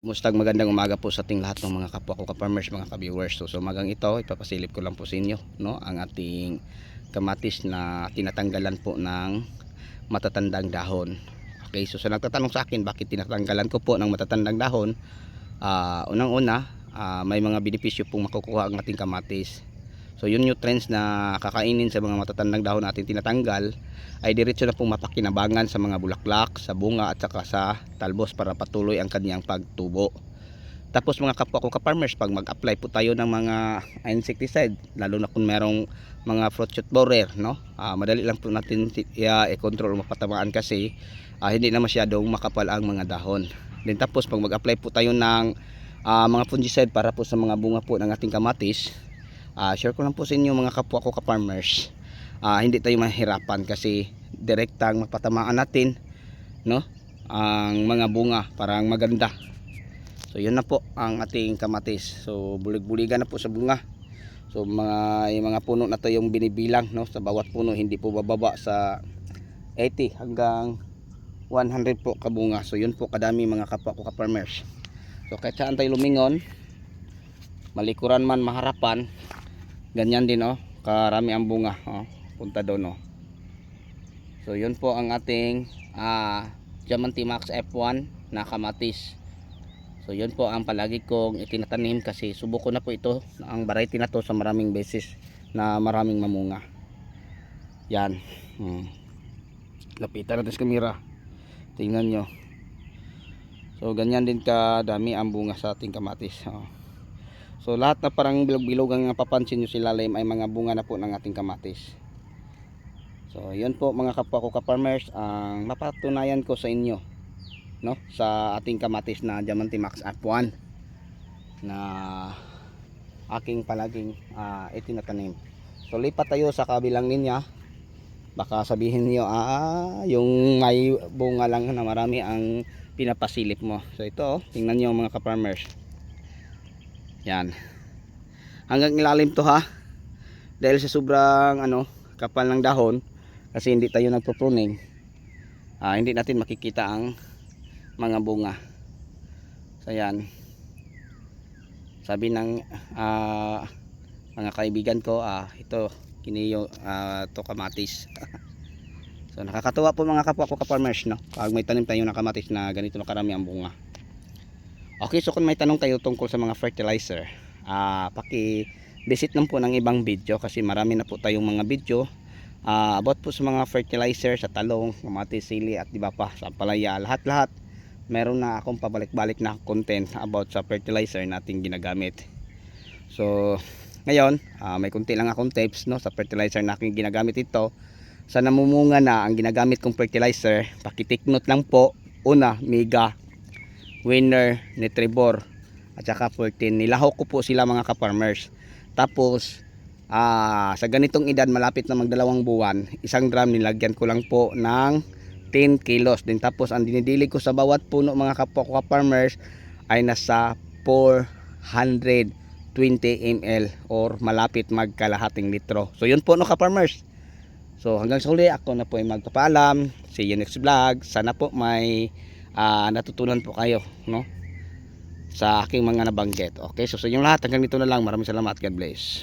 Mustang magandang umaga po sa ating lahat ng mga kapwa ko ka-farmers, mga ka-viewers. So umagang ito, ipapasilip ko lang po sa inyo, no, ang ating kamatis na tinatanggalan po ng matatandang dahon. Okay, so sa nagtatanong sa akin bakit tinatanggalan ko po ng matatandang dahon, unang-una, may mga benepisyo pong makukuha ang ating kamatis. So yung nutrients na kakainin sa mga matatandang dahon natin tinatanggal ay diretso na pong mapakinabangan sa mga bulaklak, sa bunga at saka sa talbos para patuloy ang kanyang pagtubo. Tapos mga kapwa ko ka-farmers, pag mag-apply po tayo ng mga insecticide, lalo na kung merong mga fruit shoot borer, no? Madali lang po natin i-control o mapatamaan kasi hindi na masyadong makapal ang mga dahon. Then tapos pag mag-apply po tayo ng mga fungicide para po sa mga bunga po ng ating kamatis, share ko lang po sa inyo mga kapwa ko ka-farmers, hindi tayo mahirapan kasi direktang mapatamaan natin, no, ang mga bunga para maganda. So yun na po ang ating kamatis. So bulig-buligan na po sa bunga. So yung mga puno na to yung binibilang, no, sa bawat puno hindi po bababa sa 80 hanggang 100 po kabunga. So yun po kadami mga kapwa ko ka-farmers. So kahit saan tayo lumingon, malikuran man maharapan, ganyan din, oh, karami ang bunga, oh, punta doon, oh. So yun po ang ating Diamante Max F1 na kamatis. So yun po ang palagi kong itinatanim kasi subuko na po ito, ang variety na to sa maraming beses na maraming mamunga. Yan, lapitan natin sa kamera, tingnan nyo. So ganyan din kadami ang bunga sa ating kamatis, oh. So lahat na parang bilog-bilog ang napapansin nyo sa ilalim ay mga bunga na po ng ating kamatis. So yun po mga kapwa ko ka-farmers ang mapatunayan ko sa inyo, no, sa ating kamatis na Diamante Max F1 na aking palaging itinatanim. So lipat tayo sa kabilang linya. Baka sabihin niyo yung may bunga lang na marami ang pinapasilip mo. So ito, tingnan niyo mga ka-farmers. Yan, hanggang ilalim to, ha, dahil sa sobrang kapal ng dahon kasi hindi tayo nagpo-pruning, hindi natin makikita ang mga bunga. So yan, sabi ng mga kaibigan ko, ito kiniyo to kamatis. So nakakatuwa po mga kapwa ko ka-farmers, no, pag may tanim tayo ng kamatis na ganito na karami ang bunga. Okay, so kung may tanong kayo tungkol sa mga fertilizer, paki-visit lang po ng ibang video kasi marami na po tayong mga video about po sa mga fertilizer sa talong, kamatis, sili at iba pa sa palaya. Lahat-lahat meron na akong pabalik-balik na content about sa fertilizer nating ginagamit. So ngayon, may kunti lang akong tips, no, sa fertilizer na aking ginagamit ito. Sa namumunga na ang ginagamit kong fertilizer, paki-take note lang po. Una, Mega, Winner, Nutribor at saka 14. Nilahok ko po sila mga ka-farmers. Tapos sa ganitong edad, malapit na magdalawang buwan, isang drum nilagyan ko lang po ng 10 kilos. Din tapos ang dinidilig ko sa bawat puno mga kapwa ko ka-farmers ay nasa 420 ml or malapit magkalahating litro. So yun po, no, ka-farmers. So hanggang sa huli, ako na po ay magpapaalam. See you next vlog. Sana po may natutunan po kayo, no, sa aking mga nabanggit. Okay, so sa inyong lahat hanggang dito na lang. Maraming salamat. God bless.